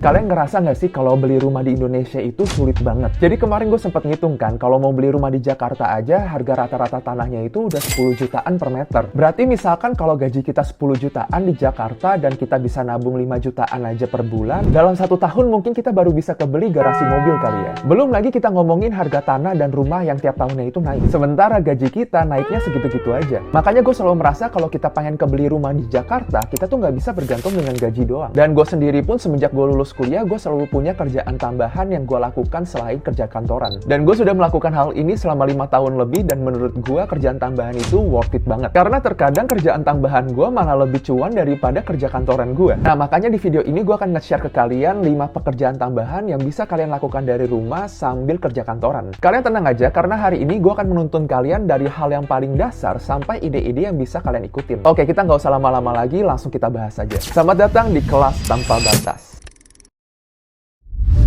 Kalian ngerasa nggak sih kalau beli rumah di Indonesia itu sulit banget? Jadi kemarin gue sempat ngitung kan, kalau mau beli rumah di Jakarta aja, harga rata-rata tanahnya itu udah 10 jutaan per meter. Berarti misalkan kalau gaji kita 10 jutaan di Jakarta dan kita bisa nabung 5 jutaan aja per bulan, dalam 1 tahun mungkin kita baru bisa kebeli garasi mobil kali ya. Belum lagi kita ngomongin harga tanah dan rumah yang tiap tahunnya itu naik. Sementara gaji kita naiknya segitu-gitu aja. Makanya gue selalu merasa kalau kita pengen kebeli rumah di Jakarta, kita tuh nggak bisa bergantung dengan gaji doang. Dan gue sendiri pun semenjak gue lulus kuliah, gue selalu punya kerjaan tambahan yang gue lakukan selain kerja kantoran. Dan gue sudah melakukan hal ini selama 5 tahun lebih, dan menurut gue kerjaan tambahan itu worth it banget. Karena terkadang kerjaan tambahan gue malah lebih cuan daripada kerja kantoran gue. Nah, makanya di video ini gue akan nge-share ke kalian 5 pekerjaan tambahan yang bisa kalian lakukan dari rumah sambil kerja kantoran. Kalian tenang aja, karena hari ini gue akan menuntun kalian dari hal yang paling dasar sampai ide-ide yang bisa kalian ikutin. Oke, kita nggak usah lama-lama lagi, langsung kita bahas aja. Selamat datang di Kelas Tanpa Batas.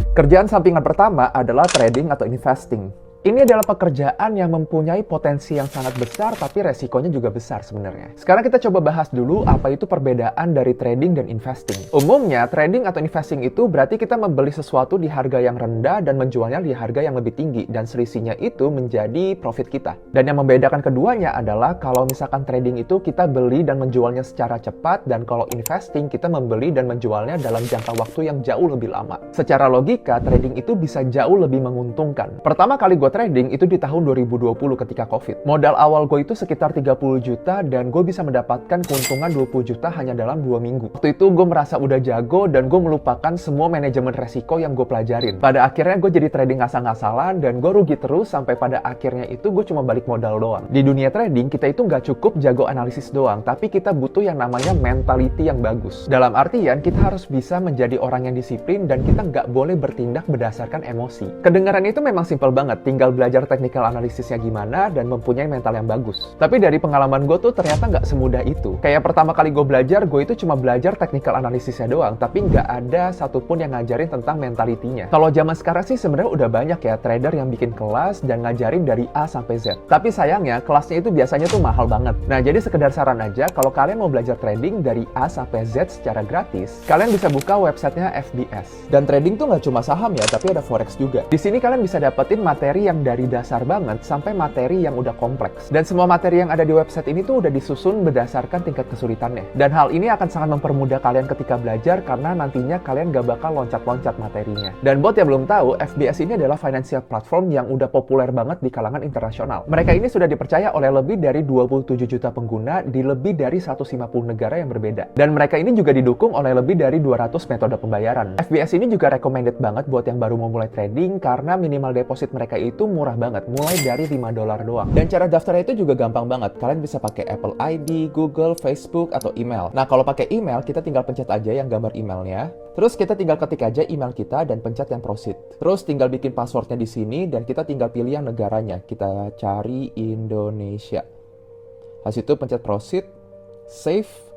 Kerjaan sampingan pertama adalah trading atau investing. Ini adalah pekerjaan yang mempunyai potensi yang sangat besar, tapi resikonya juga besar sebenarnya. Sekarang kita coba bahas dulu apa itu perbedaan dari trading dan investing. Umumnya, trading atau investing itu berarti kita membeli sesuatu di harga yang rendah dan menjualnya di harga yang lebih tinggi, dan selisihnya itu menjadi profit kita. Dan yang membedakan keduanya adalah kalau misalkan trading itu kita beli dan menjualnya secara cepat, dan kalau investing kita membeli dan menjualnya dalam jangka waktu yang jauh lebih lama. Secara logika, trading itu bisa jauh lebih menguntungkan. Pertama kali gue trading itu di tahun 2020 ketika COVID. Modal awal gue itu sekitar 30 juta dan gue bisa mendapatkan keuntungan 20 juta hanya dalam 2 minggu. Waktu itu gue merasa udah jago dan gue melupakan semua manajemen resiko yang gue pelajarin. Pada akhirnya gue jadi trading asal-asalan dan gue rugi terus sampai pada akhirnya itu gue cuma balik modal doang. Di dunia trading kita itu nggak cukup jago analisis doang, tapi kita butuh yang namanya mentality yang bagus. Dalam artian kita harus bisa menjadi orang yang disiplin dan kita nggak boleh bertindak berdasarkan emosi. Kedengaran itu memang simpel banget, tinggal belajar technical analisisnya gimana dan mempunyai mental yang bagus. Tapi dari pengalaman gue tuh ternyata nggak semudah itu. Kayak pertama kali gue itu cuma belajar technical analisisnya doang, tapi nggak ada satupun yang ngajarin tentang mentalitinya. Kalau zaman sekarang sih sebenarnya udah banyak ya trader yang bikin kelas dan ngajarin dari A sampai Z. Tapi sayangnya kelasnya itu biasanya tuh mahal banget. Nah, jadi sekedar saran aja, kalau kalian mau belajar trading dari A sampai Z secara gratis, kalian bisa buka websitenya FBS. Dan trading tuh nggak cuma saham ya, tapi ada forex juga. Di sini kalian bisa dapetin materi yang dari dasar banget sampai materi yang udah kompleks. Dan semua materi yang ada di website ini tuh udah disusun berdasarkan tingkat kesulitannya. Dan hal ini akan sangat mempermudah kalian ketika belajar karena nantinya kalian gak bakal loncat-loncat materinya. Dan buat yang belum tahu, FBS ini adalah financial platform yang udah populer banget di kalangan internasional. Mereka ini sudah dipercaya oleh lebih dari 27 juta pengguna di lebih dari 150 negara yang berbeda. Dan mereka ini juga didukung oleh lebih dari 200 metode pembayaran. FBS ini juga recommended banget buat yang baru mau mulai trading karena minimal deposit mereka itu murah banget, mulai dari $5 doang. Dan cara daftarnya itu juga gampang banget. Kalian bisa pakai Apple ID, Google, Facebook, atau email. Nah, kalau pakai email, kita tinggal pencet aja yang gambar emailnya. Terus kita tinggal ketik aja email kita dan pencet yang proceed. Terus tinggal bikin passwordnya di sini dan kita tinggal pilih yang negaranya. Kita cari Indonesia. Habis itu pencet proceed, save.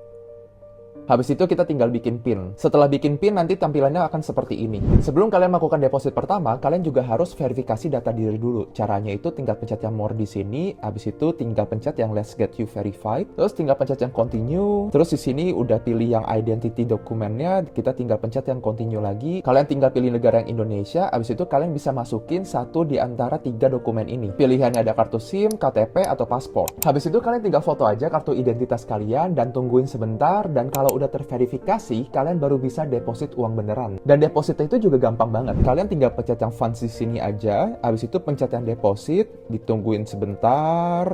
Habis itu kita tinggal bikin PIN. Setelah bikin PIN, nanti tampilannya akan seperti ini. Sebelum kalian melakukan deposit pertama, kalian juga harus verifikasi data diri dulu. Caranya itu tinggal pencet yang more di sini, habis itu tinggal pencet yang let's get you verified, terus tinggal pencet yang continue, terus di sini udah pilih yang identity dokumennya, kita tinggal pencet yang continue lagi. Kalian tinggal pilih negara yang Indonesia, habis itu kalian bisa masukin satu di antara 3 dokumen ini. Pilihannya ada kartu SIM, KTP, atau paspor. Habis itu kalian tinggal foto aja kartu identitas kalian dan tungguin sebentar, dan kalau udah terverifikasi, kalian baru bisa deposit uang beneran. Dan depositnya itu juga gampang banget. Kalian tinggal pencet yang funds di sini aja, habis itu pencet yang deposit, ditungguin sebentar,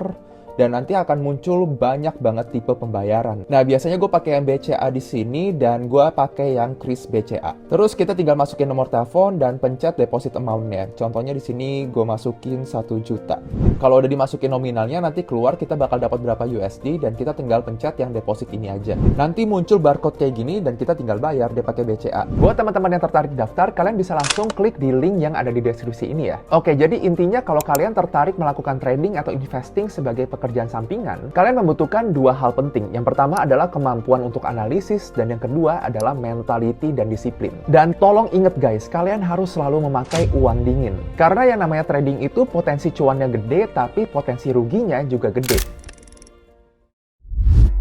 dan nanti akan muncul banyak banget tipe pembayaran. Nah, biasanya gue pakai yang BCA di sini dan gue pakai yang Kris BCA. Terus kita tinggal masukin nomor telepon dan pencet deposit amount-nya. Contohnya di sini gue masukin 1 juta. Kalau udah dimasukin nominalnya, nanti keluar kita bakal dapat berapa USD dan kita tinggal pencet yang deposit ini aja. Nanti muncul barcode kayak gini dan kita tinggal bayar dia pakai BCA. Buat teman-teman yang tertarik daftar, kalian bisa langsung klik di link yang ada di deskripsi ini ya. Oke, jadi intinya kalau kalian tertarik melakukan trading atau investing sebagai pekerjaan sampingan, kalian membutuhkan 2 hal penting. Yang pertama adalah kemampuan untuk analisis dan yang kedua adalah mentality dan disiplin. Dan tolong inget guys, kalian harus selalu memakai uang dingin. Karena yang namanya trading itu potensi cuannya gede, tapi potensi ruginya juga gede.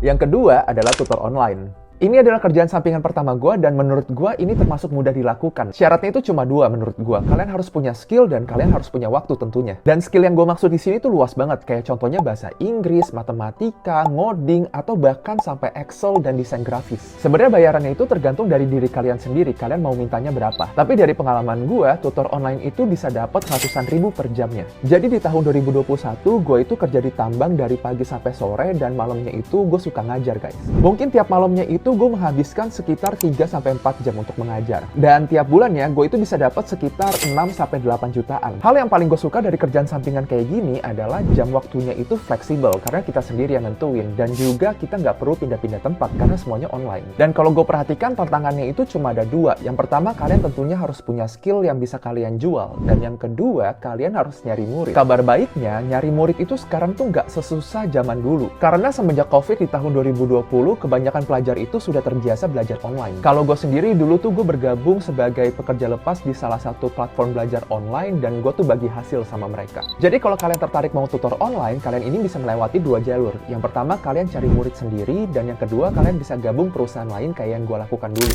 Yang kedua adalah tutor online. Ini adalah kerjaan sampingan pertama gue, dan menurut gue ini termasuk mudah dilakukan. Syaratnya itu cuma dua menurut gue. Kalian harus punya skill dan kalian harus punya waktu tentunya. Dan skill yang gue maksud di sini tuh luas banget, kayak contohnya bahasa Inggris, matematika, ngoding, atau bahkan sampai Excel dan desain grafis. Sebenarnya bayarannya itu tergantung dari diri kalian sendiri, kalian mau mintanya berapa. Tapi dari pengalaman gue, tutor online itu bisa dapat ratusan ribu per jamnya. Jadi di tahun 2021, gue itu kerja di tambang dari pagi sampai sore, dan malamnya itu gue suka ngajar guys. Mungkin tiap malamnya itu gue menghabiskan sekitar 3-4 jam untuk mengajar. Dan tiap bulannya gue itu bisa dapat sekitar 6-8 jutaan. Hal yang paling gue suka dari kerjaan sampingan kayak gini adalah jam waktunya itu fleksibel karena kita sendiri yang nentuin. Dan juga kita nggak perlu pindah-pindah tempat karena semuanya online. Dan kalau gue perhatikan tantangannya itu cuma ada dua. Yang pertama, kalian tentunya harus punya skill yang bisa kalian jual. Dan yang kedua, kalian harus nyari murid. Kabar baiknya, nyari murid itu sekarang tuh nggak sesusah zaman dulu. Karena semenjak COVID di tahun 2020, kebanyakan pelajar itu sudah terbiasa belajar online. Kalau gue sendiri dulu tuh gue bergabung sebagai pekerja lepas di salah satu platform belajar online, dan gue tuh bagi hasil sama mereka. Jadi kalau kalian tertarik mau tutor online, kalian ini bisa melewati dua jalur. Yang pertama, kalian cari murid sendiri, dan yang kedua, kalian bisa gabung perusahaan lain kayak yang gue lakukan dulu.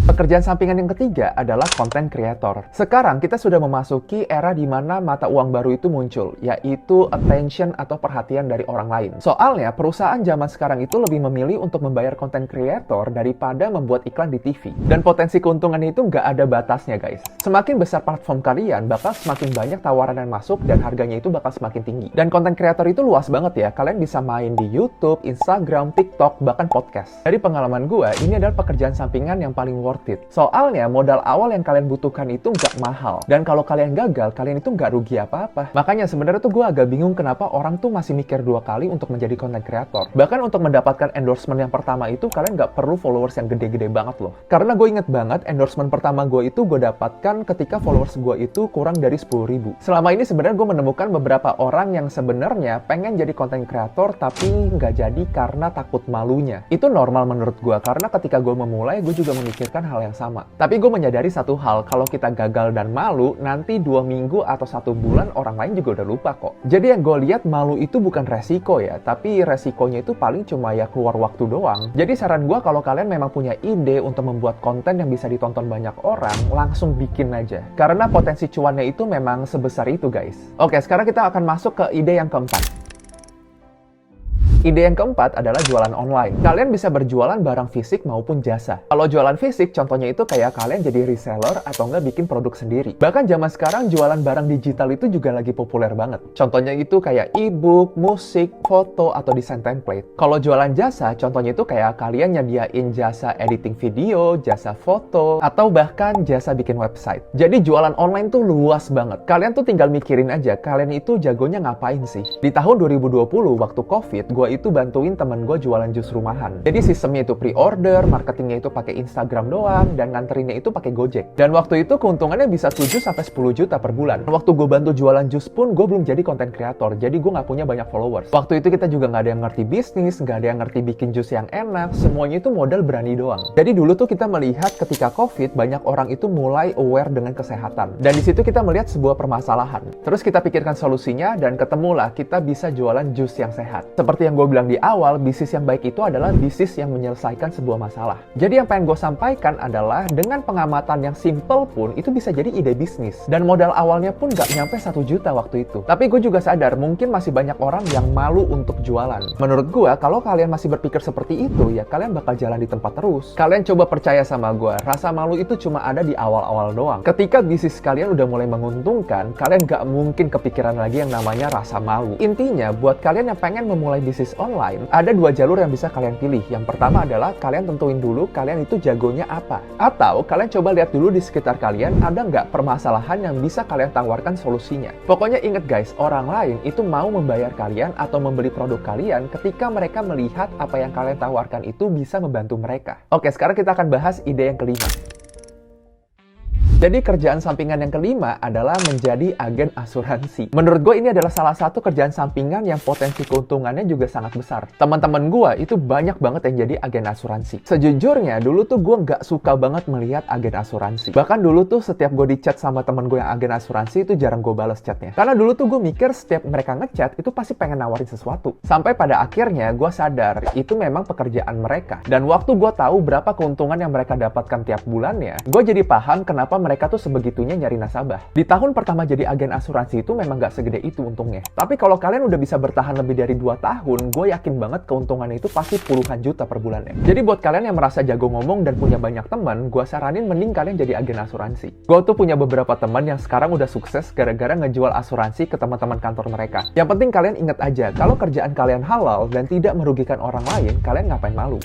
Pekerjaan sampingan yang ketiga adalah content creator. Sekarang kita sudah memasuki era di mana mata uang baru itu muncul, yaitu attention atau perhatian dari orang lain. Soalnya, perusahaan zaman sekarang itu lebih memilih untuk membayar content creator daripada membuat iklan di TV. Dan potensi keuntungannya itu nggak ada batasnya guys. Semakin besar platform kalian, bakal semakin banyak tawaran yang masuk dan harganya itu bakal semakin tinggi. Dan content creator itu luas banget ya. Kalian bisa main di YouTube, Instagram, TikTok, bahkan podcast. Dari pengalaman gue, ini adalah pekerjaan sampingan yang paling worth it. Soalnya modal awal yang kalian butuhkan itu nggak mahal. Dan kalau kalian gagal, kalian itu nggak rugi apa-apa. Makanya sebenarnya tuh gue agak bingung kenapa orang tuh masih mikir dua kali untuk menjadi content creator. Bahkan untuk mendapatkan endorsement yang pertama itu, kalian nggak perlu followers yang gede-gede banget loh. Karena gue inget banget endorsement pertama gue itu gue dapatkan ketika followers gue itu kurang dari 10.000. Selama ini sebenarnya gue menemukan beberapa orang yang sebenarnya pengen jadi content creator tapi nggak jadi karena takut malunya. Itu normal menurut gue, karena ketika gue memulai, gue juga memikirkan hal yang sama. Tapi gue menyadari satu hal, kalau kita gagal dan malu, nanti 2 minggu atau 1 bulan orang lain juga udah lupa kok. Jadi yang gue lihat, malu itu bukan resiko ya, tapi resikonya itu paling cuma ya keluar waktu doang. Jadi saran gue, kalau kalian memang punya ide untuk membuat konten yang bisa ditonton banyak orang, langsung bikin aja. Karena potensi cuannya itu memang sebesar itu guys. Oke, sekarang kita akan masuk ke ide yang keempat. Ide yang keempat adalah jualan online. Kalian bisa berjualan barang fisik maupun jasa. Kalau jualan fisik, contohnya itu kayak kalian jadi reseller atau nggak bikin produk sendiri. Bahkan zaman sekarang jualan barang digital itu juga lagi populer banget. Contohnya itu kayak e-book, musik, foto, atau desain template. Kalau jualan jasa, contohnya itu kayak kalian nyediain jasa editing video, jasa foto, atau bahkan jasa bikin website. Jadi jualan online tuh luas banget. Kalian tuh tinggal mikirin aja, kalian itu jagonya ngapain sih? Di tahun 2020, waktu COVID, gue itu bantuin temen gue jualan jus rumahan. Jadi sistemnya itu pre-order, marketingnya itu pakai Instagram doang, dan nganterinnya itu pakai Gojek. Dan waktu itu keuntungannya bisa 7-10 juta per bulan. Waktu gue bantu jualan jus pun, gue belum jadi content creator, jadi gue nggak punya banyak followers. Waktu itu kita juga nggak ada yang ngerti bisnis, nggak ada yang ngerti bikin jus yang enak, semuanya itu modal berani doang. Jadi dulu tuh kita melihat ketika COVID, banyak orang itu mulai aware dengan kesehatan. Dan di situ kita melihat sebuah permasalahan. Terus kita pikirkan solusinya, dan ketemulah kita bisa jualan jus yang sehat. Seperti yang gue bilang di awal, bisnis yang baik itu adalah bisnis yang menyelesaikan sebuah masalah. Jadi yang pengen gue sampaikan adalah, dengan pengamatan yang simple pun, itu bisa jadi ide bisnis. Dan modal awalnya pun nggak nyampe 1 juta waktu itu. Tapi gue juga sadar, mungkin masih banyak orang yang malu untuk jualan. Menurut gue, kalau kalian masih berpikir seperti itu, ya kalian bakal jalan di tempat terus. Kalian coba percaya sama gue, rasa malu itu cuma ada di awal-awal doang. Ketika bisnis kalian udah mulai menguntungkan, kalian nggak mungkin kepikiran lagi yang namanya rasa malu. Intinya, buat kalian yang pengen memulai bisnis online, ada 2 jalur yang bisa kalian pilih. Yang pertama adalah kalian tentuin dulu kalian itu jagonya apa. Atau kalian coba lihat dulu di sekitar kalian ada nggak permasalahan yang bisa kalian tawarkan solusinya. Pokoknya inget guys, orang lain itu mau membayar kalian atau membeli produk kalian ketika mereka melihat apa yang kalian tawarkan itu bisa membantu mereka. Oke, sekarang kita akan bahas ide yang kelima. Jadi kerjaan sampingan yang kelima adalah menjadi agen asuransi. Menurut gue ini adalah salah satu kerjaan sampingan yang potensi keuntungannya juga sangat besar. Teman-teman gue itu banyak banget yang jadi agen asuransi. Sejujurnya, dulu tuh gue nggak suka banget melihat agen asuransi. Bahkan dulu tuh setiap gue di chat sama temen gue yang agen asuransi itu jarang gue balas chatnya. Karena dulu tuh gue mikir setiap mereka ngechat itu pasti pengen nawarin sesuatu. Sampai pada akhirnya gue sadar itu memang pekerjaan mereka. Dan waktu gue tahu berapa keuntungan yang mereka dapatkan tiap bulannya, gue jadi paham kenapa mereka tuh sebegitunya nyari nasabah. Di tahun pertama jadi agen asuransi itu memang gak segede itu untungnya. Tapi kalau kalian udah bisa bertahan lebih dari 2 tahun, gue yakin banget keuntungannya itu pasti puluhan juta per bulannya. Jadi buat kalian yang merasa jago ngomong dan punya banyak teman, gue saranin mending kalian jadi agen asuransi. Gue tuh punya beberapa teman yang sekarang udah sukses gara-gara ngejual asuransi ke teman-teman kantor mereka. Yang penting kalian ingat aja, kalau kerjaan kalian halal dan tidak merugikan orang lain, kalian ngapain malu?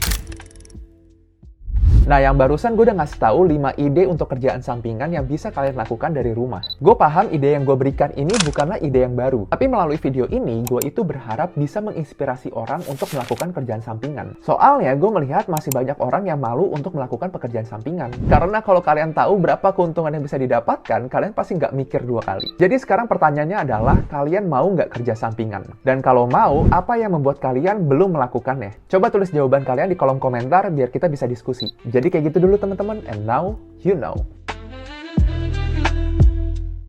Nah, yang barusan gue udah ngasih tahu 5 ide untuk kerjaan sampingan yang bisa kalian lakukan dari rumah. Gue paham ide yang gue berikan ini bukanlah ide yang baru. Tapi melalui video ini, gue itu berharap bisa menginspirasi orang untuk melakukan kerjaan sampingan. Soalnya, gue melihat masih banyak orang yang malu untuk melakukan pekerjaan sampingan. Karena kalau kalian tahu berapa keuntungan yang bisa didapatkan, kalian pasti nggak mikir 2 kali. Jadi sekarang pertanyaannya adalah, kalian mau nggak kerja sampingan? Dan kalau mau, apa yang membuat kalian belum melakukannya? Coba tulis jawaban kalian di kolom komentar biar kita bisa diskusi. Jadi kayak gitu dulu teman-teman, and now you know.